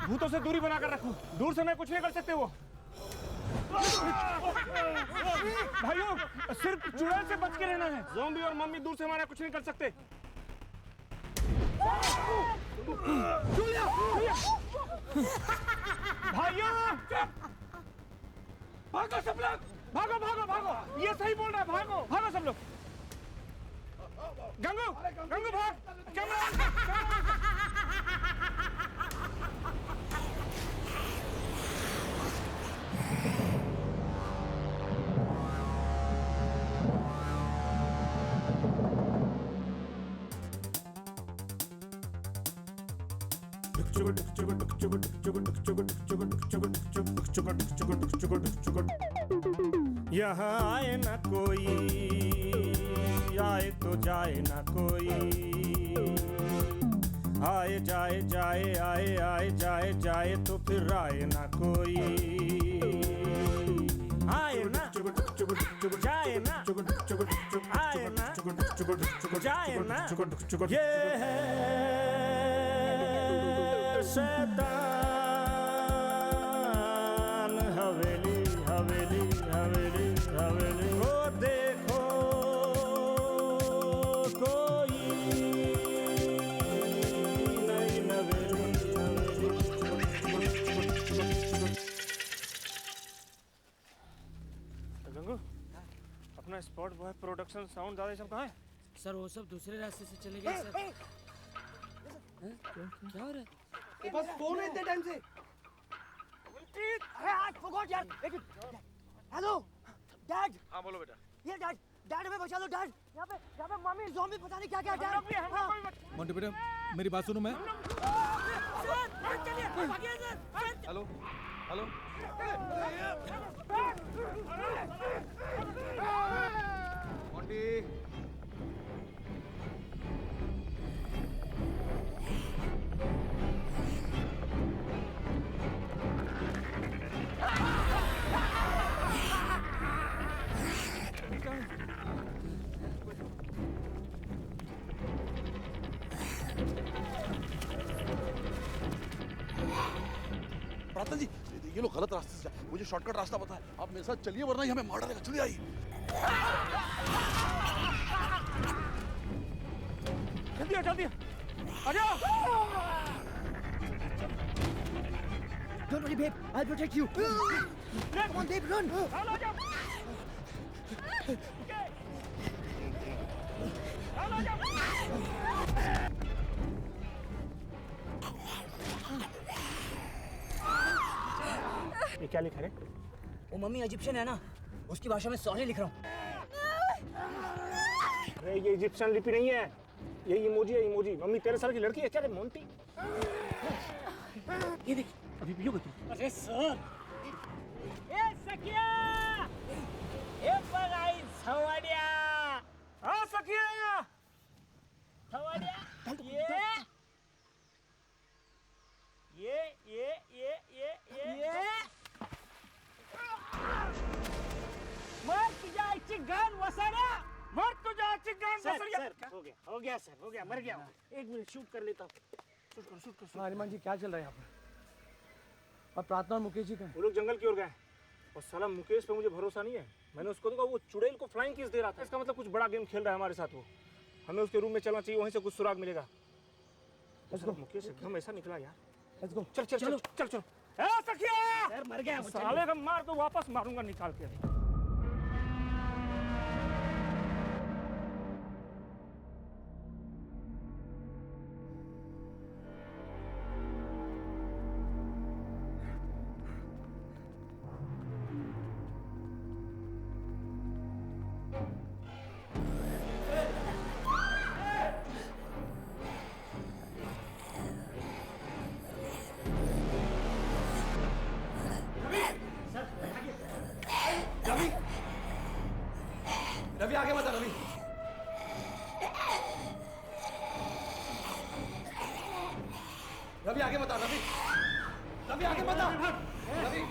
भूतों से दूरी बनाकर रखो, दूर से मैं कुछ नहीं कर सकते वो। भाइयों, सिर्फ चुड़ैल से बच के रहना है। ज़ॉम्बी और मम्मी दूर से हमारा कुछ नहीं कर सकते। भाइयों, भागो सब लोग, भागो भागो भागो, ये सही बोल रहा है, भागो भागो सब लोग। गंगू, गंगू भाग, कैमरा। यहाँ आए ना कोई, आए तो जाए ना कोई, आए जाए जाए, आए आए जाए जाए तो फिर आए ना कोई, आए ना जाए ना, आए ना जाए ना, ये है शैतान हवेली हवेली हवेली हवेली। ओ देखो कोई नई नवेली गंगू, अपना स्पॉट बॉय प्रोडक्शन साउंड दादा सब कहाँ है? सर वो सब दूसरे रास्ते से चले गए सर। क्या हो रहा है? बस फोन है इतने टाइम से। अरे आज फॉरगॉट यार। Hello dad. हाँ बोलो बेटा। ये डैड, डैड हमें बचा लो डैड। यहाँ पे मम्मी ज़ॉम्बी पता नहीं क्या क्या डैड। मोंटी बेटा मेरी बात सुनो। मैं सर चलिए भागिए सर। Hello hello Monty. प्रार्थना जी, ये लोग गलत रास्ते से जा, मुझे शॉर्टकट रास्ता पता है, आप मेरे साथ चलिए वरना ये हमें मार डालेगा। चलिए आइए। जल्दी जल्दी आ जाओ। Don't worry babe, I'll protect you. Come on babe, run. आ जाओ। आ जाओ। ये क्या लिखा है? वो मम्मी इजिप्शियन है ना, उसकी भाषा में सॉरी लिख रहा हूँ। अरे ये इजिप्शियन लिपि नहीं है, ये इमोजी है इमोजी। मम्मी 13 साल की लड़की है क्या रे मोंटी? ये देख अभी पियोगे तुम? अरे सर, ए सखिया, ए पगाई सवाड़िया, हाँ सखिया, सवाड़िया, ये मर तुझ्या गन वसाड्या, मर तुझ्या चिकन बसरिया। हो गया सर, हो गया, मर गया। एक मिनट शूट कर लेता हूँ। शूट कर। हनुमान जी क्या चल रहा है यहाँ पर? और प्रार्थना और मुकेश जी का? वो लोग जंगल की ओर गए और साला मुकेश पे मुझे भरोसा नहीं है। मैंने उसको देखा वो चुड़ैल को फ्लाइंग किस दे रहा था। इसका मतलब कुछ बड़ा गेम खेल रहा है हमारे साथ वो। हमें उसके रूम में चलना चाहिए, वहीं से कुछ सुराग मिलेगा। मुकेश एकदम ऐसा निकला यार। Let's go. चल चल चल चल चल। सखिया सर मर गया। साले का मार तो वापस मारूंगा निकाल के। रवि आगे मत आ। रवि आगे मत आ। रवि आगे मत आ। रवि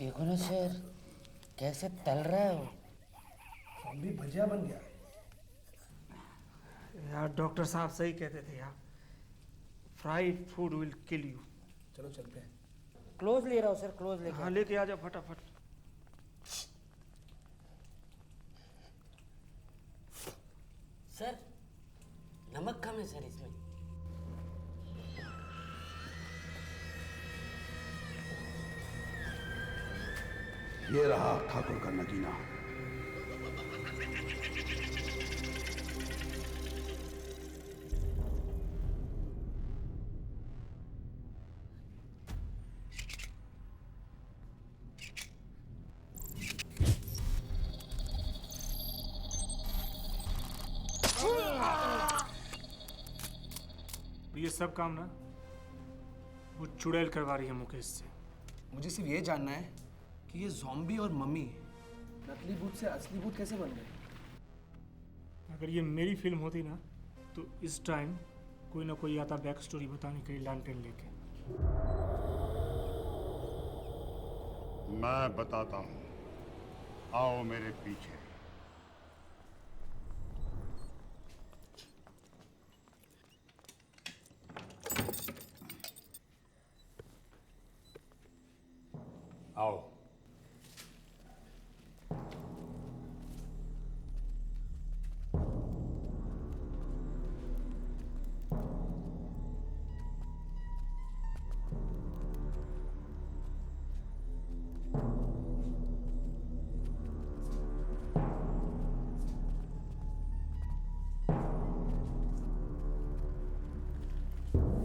देखो ना सर, कैसे तल रहा है वो। ज़ॉम्बी भजिया बन गया। यार डॉक्टर साहब सही कहते थे यार, fried food will kill you. चलो चलते हैं। क्लोज ले रहा हूँ सर, क्लोज लेके। हाँ लेके आ जाओ फटाफट। सर नमक कम है सर इसमें। ये रहा ठाकुर का नगीना। ये सब काम ना वो चुड़ैल करवा रही है मुकेश से। मुझे सिर्फ ये जानना है कि ये ज़ॉम्बी और मम्मी नकली भूत से असली भूत कैसे बन गए। अगर ये मेरी फिल्म होती ना तो इस टाइम कोई ना कोई आता बैक स्टोरी बताने के लिए लैंटर्न लेके। मैं बताता हूँ, आओ मेरे पीछे। आओ।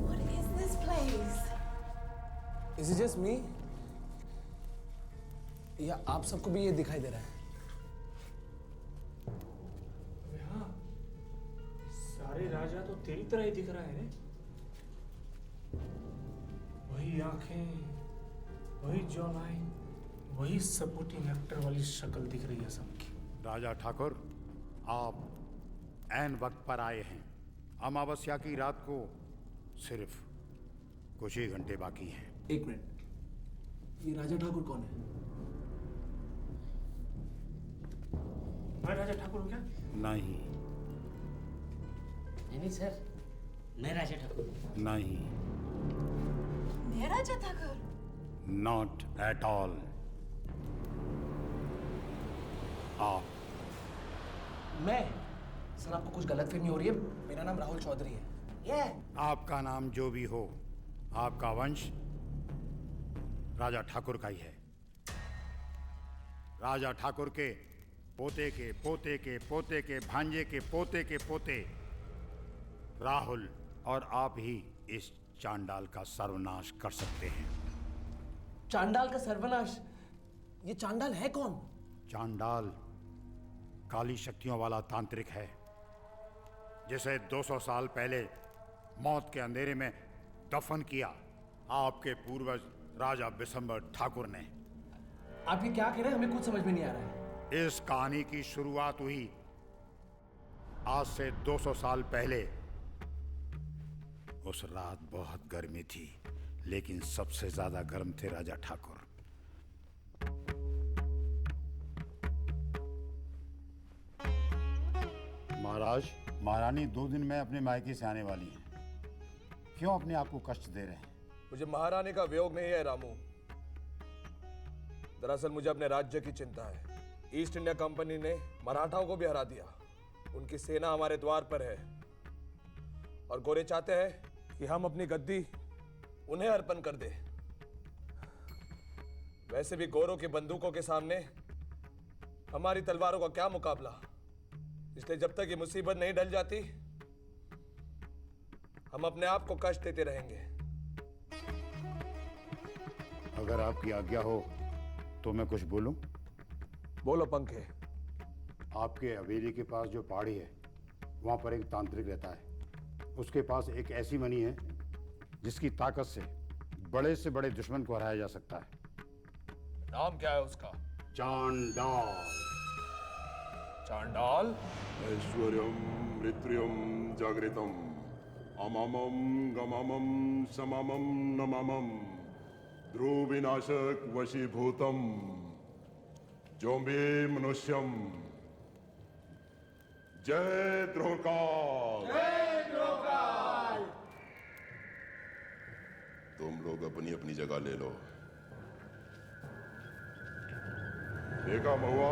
What is this place? Is it just me? या आप सबको भी ये दिखाई दे रहा है? हाँ, सारे राजा तो तेरी तरह ही दिख रहा है रे। वही आंखें, वही जॉ लाइन, वही सपोर्टिंग एक्टर वाली शक्ल दिख रही है सबकी। राजा ठाकुर, आप ऐन वक्त पर आए हैं। अमावस्या की रात को सिर्फ कुछ ही घंटे बाकी हैं। एक मिनट, ये राजा ठाकुर कौन है? मैं राजा ठाकुर हूँ क्या? नहीं नहीं सर, मैं राजा ठाकुर। नहीं, मैं Raja Thakur. Not at all. आप मैं? सर आपको कुछ गलतफहमी हो रही है। मेरा नाम राहुल चौधरी है। ये आपका नाम जो भी हो, आपका वंश राजा ठाकुर का ही है। राजा ठाकुर के पोते के पोते के पोते के भांजे के पोते के पोते राहुल और आप ही इस चांडाल का सर्वनाश कर सकते हैं। चांडाल का सर्वनाश? ये चांडाल है कौन? चांडाल काली शक्तियों वाला तांत्रिक है, जिसे 200 साल पहले मौत के अंधेरे में दफन किया आपके पूर्वज राजा बिशंबर ठाकुर ने। आप ये क्या कह रहे हैं? हमें कुछ समझ में नहीं आ रहा है। इस कहानी की शुरुआत हुई आज से 200 साल पहले। उस रात बहुत गर्मी थी, लेकिन सबसे ज्यादा गर्म थे राजा ठाकुर। महाराज, महारानी 2 दिन में अपने मायके से आने वाली हैं। क्यों अपने आप को कष्ट दे रहे हैं? मुझे महारानी का वियोग नहीं है रामू। दरअसल मुझे अपने राज्य की चिंता है। ईस्ट इंडिया कंपनी ने मराठाओं को भी हरा दिया। उनकी सेना हमारे द्वार पर है और गोरे चाहते हैं कि हम अपनी गद्दी उन्हें अर्पण कर दें। वैसे भी गोरों की बंदूकों के सामने हमारी तलवारों का क्या मुकाबला। इसलिए जब तक ये मुसीबत नहीं टल जाती, हम अपने आप को कष्ट देते रहेंगे। अगर आपकी आज्ञा हो तो मैं कुछ बोलूं? बोलो पंखे। आपके हवेली के पास जो पहाड़ी है, वहां पर एक तांत्रिक रहता है। उसके पास एक ऐसी मणि है जिसकी ताकत से बड़े दुश्मन को हराया जा सकता है। नाम क्या है उसका? चांडाल। चांडाल? ऐश्वर्यम मृत्युम जागृतम अममम गममम सममम नममम ध्रुव विनाशक वशीभूतम जोम्बी मनुष्यम। जय द्रोणकाल। तुम लोग अपनी अपनी जगह ले लो। देखा महुआ,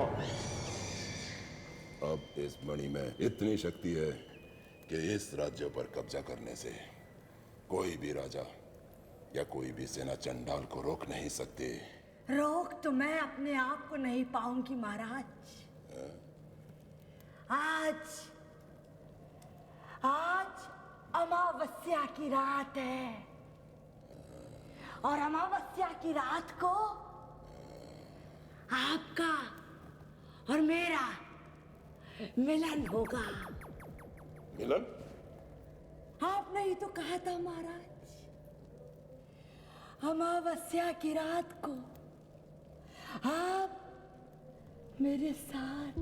अब इस मणि में इतनी शक्ति है कि इस राज्य पर कब्जा करने से कोई भी राजा या कोई भी सेना चंडाल को रोक नहीं सकती। रोक तो मैं अपने आप को नहीं पाऊंगी महाराज। आज अमावस्या की रात है और अमावस्या की रात को आपका और मेरा मिलन होगा। मिलन? आपने ही तो कहा था महाराज, अमावस्या की रात को आप मेरे साथ।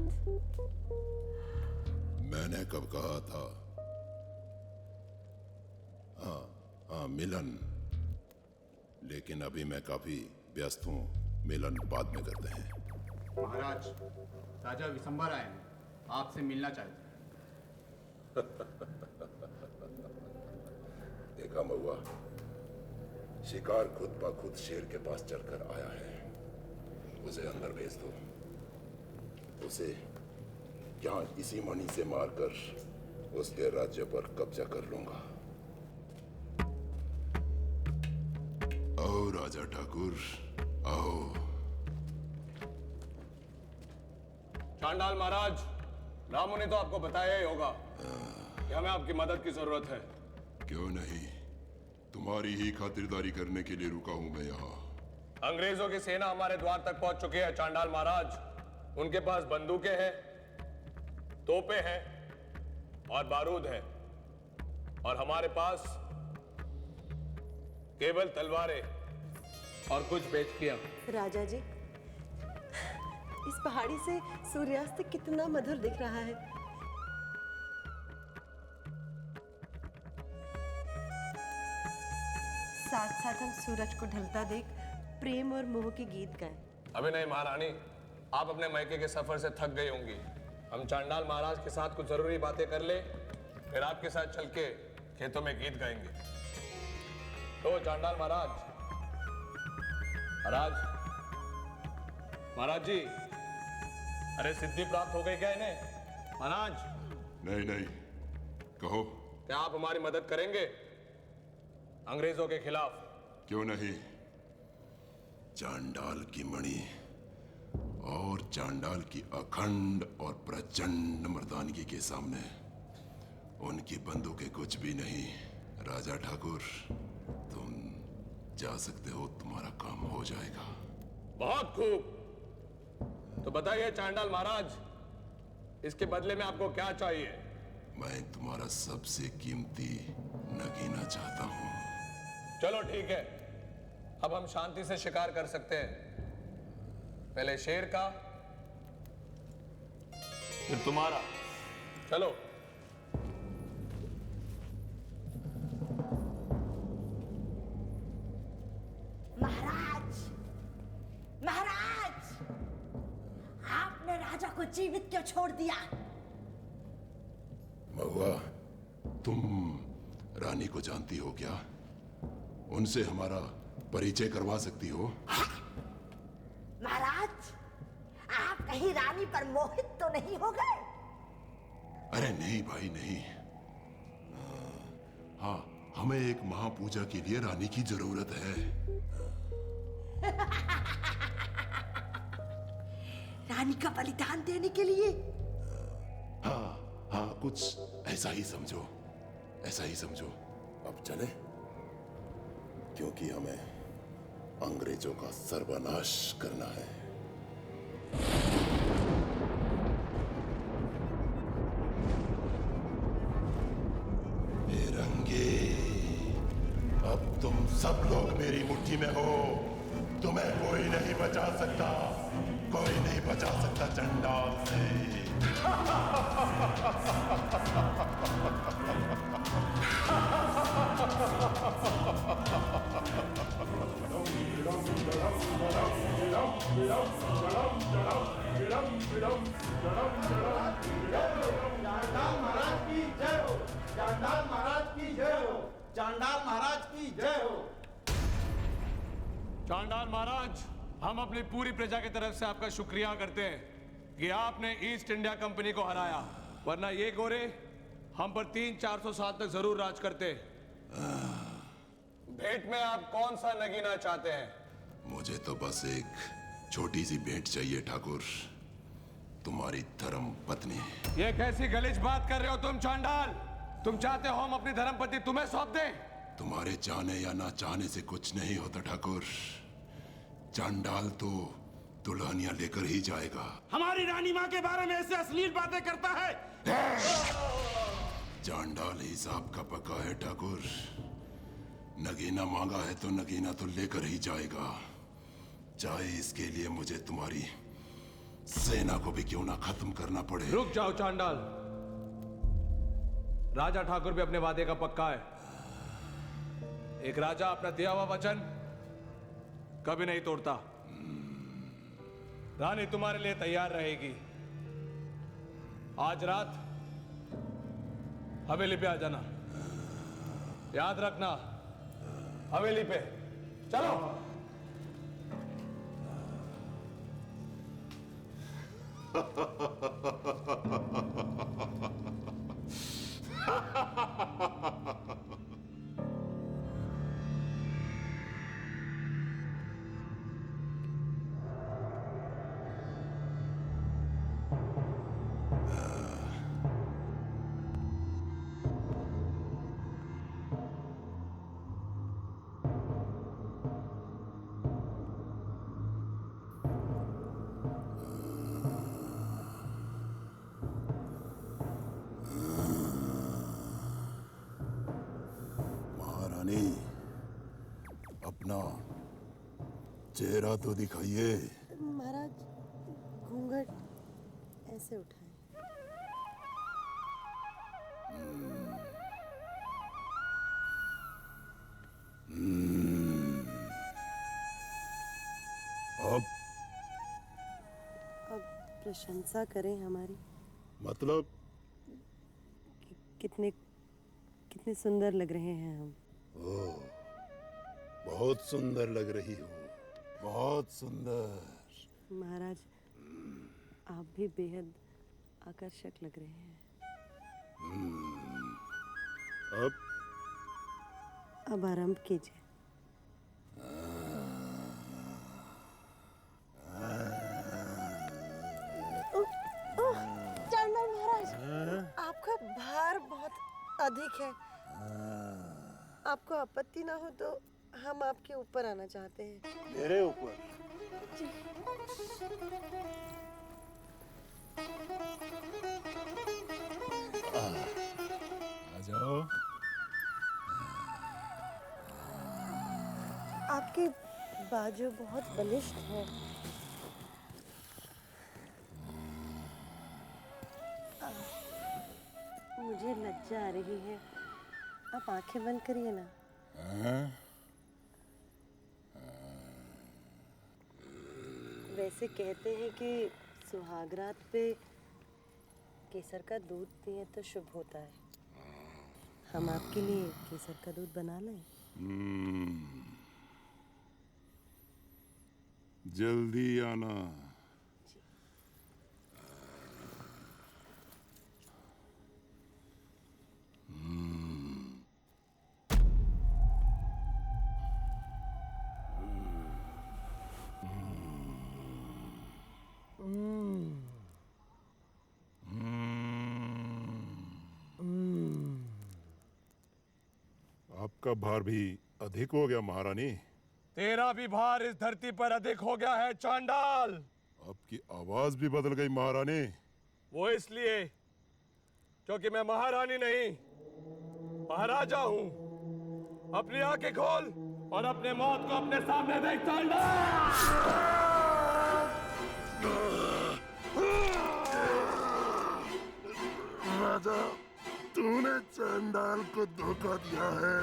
मैंने कब कहा था? हाँ, मिलन। लेकिन अभी मैं काफी व्यस्त हूँ, मिलन बाद में करते हैं। महाराज, राजा विशंबर आए हैं, आपसे मिलना चाहते हैं। देखा महुआ, शिकार खुद ब खुद शेर के पास चलकर आया है। उसे अंदर भेज दो। उसे यहाँ इसी मणि से मारकर उसके राज्य पर कब्जा कर लूंगा। आओ राजा ठाकुर, आओ। चांडाल महाराज, रामू ने तो आपको बताया ही होगा कि हमें आपकी मदद की जरूरत है। क्यों नहीं, तुम्हारी ही खातिरदारी करने के लिए रुका हूं मैं यहाँ। अंग्रेजों की सेना हमारे द्वार तक पहुंच चुकी है चांडाल महाराज। उनके पास बंदूकें हैं, तोपें हैं और बारूद है, और हमारे पास केवल तलवारें और कुछ बेचकियां। राजा जी, इस पहाड़ी से सूर्यास्त कितना मधुर दिख रहा है। साथ साथ हम सूरज को ढलता देख प्रेम और मोह के गीत गाएं। अभी नहीं महारानी, आप अपने मायके के सफर से थक गई होंगी। हम चांडाल महाराज के साथ कुछ जरूरी बातें कर ले, फिर आपके साथ चल के खेतों में गीत गाएंगे। तो चांडाल महाराज, महाराज जी, अरे सिद्धि प्राप्त हो गई क्या इन्हें? महाराज। नहीं, कहो। क्या आप हमारी मदद करेंगे अंग्रेजों के खिलाफ? क्यों नहीं। चांडाल की मणि और चांडाल की अखंड और प्रचंड मर्दानगी के सामने उनकी बंदूकें कुछ भी नहीं। राजा ठाकुर, तुम जा सकते हो, तुम्हारा काम हो जाएगा। बहुत खूब। तो बताइए चांडाल महाराज, इसके बदले में आपको क्या चाहिए? मैं तुम्हारा सबसे कीमती नगीना चाहता हूं। चलो ठीक है, अब हम शांति से शिकार कर सकते हैं। पहले शेर का, फिर तुम्हारा। चलो। महाराज, आपने राजा को जीवित क्यों छोड़ दिया? महुआ, तुम रानी को जानती हो क्या? उनसे हमारा परिचय करवा सकती हो? महाराज, आप कहीं रानी पर मोहित तो नहीं हो गए? अरे नहीं भाई, नहीं। हाँ, हमें एक महापूजा के लिए रानी की जरूरत है। रानी का बलिदान देने के लिए? हाँ, कुछ ऐसा ही समझो, ऐसा ही समझो। अब चले, क्योंकि हमें अंग्रेजों का सर्वनाश करना है। फिरंगे, अब तुम सब लोग मेरी मुट्ठी में हो। तुम्हें कोई नहीं बचा सकता, कोई नहीं बचा सकता चंडाल से। चांडाल महाराज की जय हो। चांडाल महाराज की जय हो। चांडाल महाराज की जय हो। चांडाल महाराज, हम अपनी पूरी प्रजा की तरफ से आपका शुक्रिया करते हैं कि आपने ईस्ट इंडिया कंपनी को हराया, वरना ये गोरे हम पर 300-400 साल तक जरूर राज करते। भेंट में आप कौन सा नगीना चाहते हैं? मुझे तो बस एक छोटी सी भेंट चाहिए ठाकुर, तुम्हारी धर्म पत्नी। ये कैसी गलीज बात कर रहे हो तुम चांडाल? तुम चाहते हो हम अपनी धर्मपत्नी तुम्हें सौंप दें? तुम्हारे चाहने या ना चाहने से कुछ नहीं होता ठाकुर। चांडाल तो दुल्हनिया लेकर ही जाएगा। हमारी रानी माँ के बारे में ऐसे अश्लील बातें करता है। चांडाल हिसाब का पक्का है ठाकुर। नगीना मांगा है तो नगीना तो लेकर ही जाएगा, चाहे इसके लिए मुझे तुम्हारी सेना को भी क्यों ना खत्म करना पड़े। रुक जाओ चांडाल, राजा ठाकुर भी अपने वादे का पक्का है। एक राजा अपना दिया हुआ वचन कभी नहीं तोड़ता। रानी तुम्हारे लिए तैयार रहेगी। आज रात हवेली पे आ जाना, याद रखना, हवेली पे। चलो। अपना चेहरा तो दिखाइए। महाराज घूंघट ऐसे उठाए। अब प्रशंसा करें हमारी। मतलब कितने कितने सुंदर लग रहे हैं हम। ओह, बहुत सुंदर लग रही हो, बहुत सुंदर। महाराज आप भी बेहद आकर्षक लग रहे हैं। अब आरंभ कीजिए। चांडाल महाराज, आपका भार बहुत अधिक है। आपको आपत्ति ना हो तो हम आपके ऊपर आना चाहते हैं। मेरे ऊपर? जी। आ जाओ। आपके बाजू बहुत बलिष्ठ हैं। मुझे लज्जा आ रही है, आप आंखें बंद करिए ना। वैसे कहते हैं कि सुहागरात पे केसर का दूध पिए तो शुभ होता है। हम आपके लिए केसर का दूध बना लें? जल्दी आना। आपका भार भी अधिक हो गया महारानी। तेरा भी भार इस धरती पर अधिक हो गया है चांडाल। आपकी आवाज भी बदल गई महारानी। वो इसलिए क्योंकि मैं महारानी नहीं, महाराजा हूं। अपनी आंखें खोल और अपने मौत को अपने सामने देख चांडाल। राजा, तूने चांडाल को धोखा दिया है।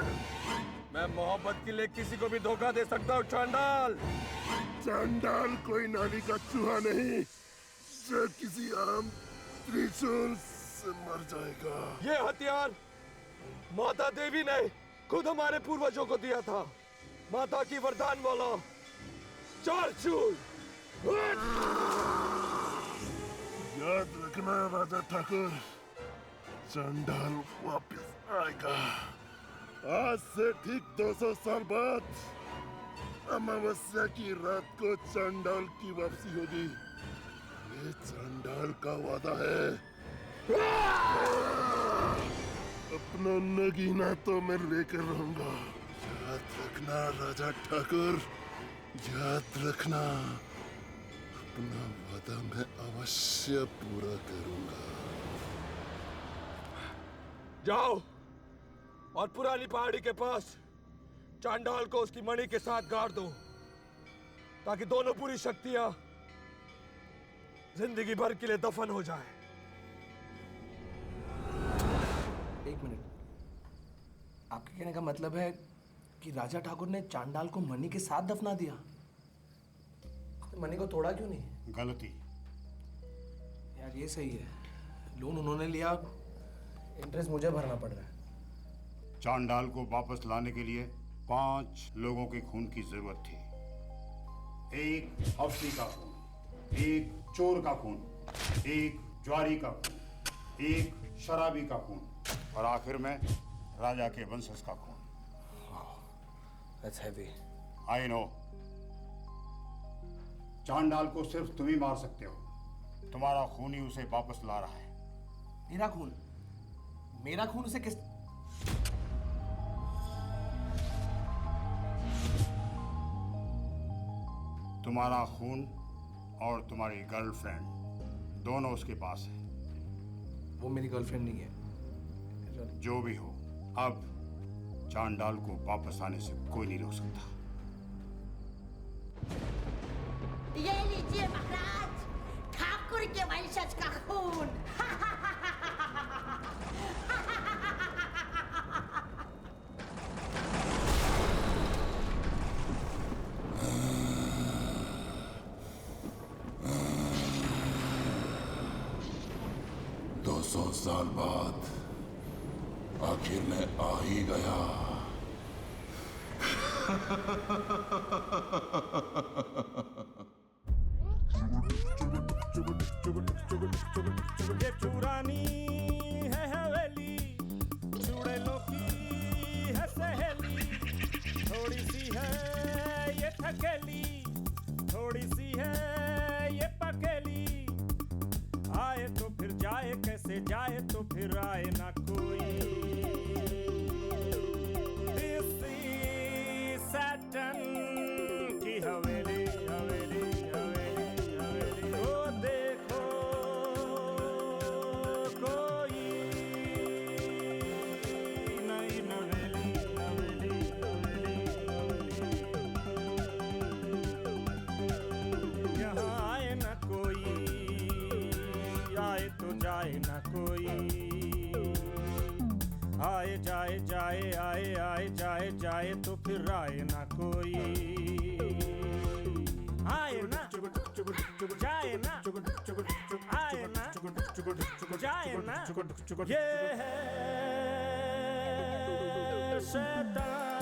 मैं मोहब्बत के लिए किसी को भी धोखा दे सकता हूँ चांडाल। चांडाल कोई नाली का चूहा नहीं जो किसी आम त्रिशूल से मर जाएगा। ये हथियार माता देवी ने खुद हमारे पूर्वजों को दिया था। माता की वरदान बोलो, चार चूल। याद रखना राजा ठाकुर, चांडाल वापस आएगा। आज से ठीक 200 साल बाद अमावस्या की रात को चांडाल की वापसी होगी। ये चांडाल का वादा है। अपना नगीना तो मैं लेकर रहूंगा। याद रखना राजा ठाकुर, याद रखना। अपना वादा मैं अवश्य पूरा करूंगा। जाओ और पुरानी पहाड़ी के पास चांडाल को उसकी मणि के साथ गाड़ दो, ताकि दोनों पूरी शक्तियां जिंदगी भर के लिए दफन हो जाए। एक मिनट, आपके कहने का मतलब है कि राजा ठाकुर ने चांडाल को मणि के साथ दफना दिया? मणि को तोड़ा क्यों नहीं? गलती। यार ये सही है, लोन उन्होंने लिया, इंटरेस्ट मुझे भरना पड़ रहा है। चांडाल को वापस लाने के लिए 5 लोगों के खून की जरूरत थी। एक हफ्सी का खून, एक चोर का खून, एक ज्वारी का खून, एक शराबी का खून और आखिर में राजा के वंशज का खून। That's heavy. I know। चांडाल को सिर्फ तुम ही मार सकते हो। तुम्हारा खून ही उसे वापस ला रहा है। मेरा खून? मेरा खून उसे किस? तुम्हारा खून और तुम्हारी गर्लफ्रेंड दोनों उसके पास है। वो मेरी गर्लफ्रेंड नहीं है। जो भी हो, अब चांडाल को वापस आने से कोई नहीं रोक सकता। ये लीजिए महाराज, ठाकुर के वंशज का खून। सौ साल बाद आखिर में आ ही गया। ये पुरानी है हवेली, चुड़ैलों की है सहेली। थोड़ी सी है ये थकेली, थोड़ी सी है ये पकेली। आए तो फिर जाए, कैसे जाए तो फिर आए ना कोई। इसी सैटर्न की हवेली, हवेली, हवेली, हवेली। ओ देखो कोई नई नवेली, हवेली, हवेली, हवेली। यहाँ आए ना कोई, आए तो जाए ना कोई। आए जाए जाए, आए आए जाए जाए तो फिर आए ना कोई। आए ना जाए ना, आए ना जाए ना। ये है शैतान।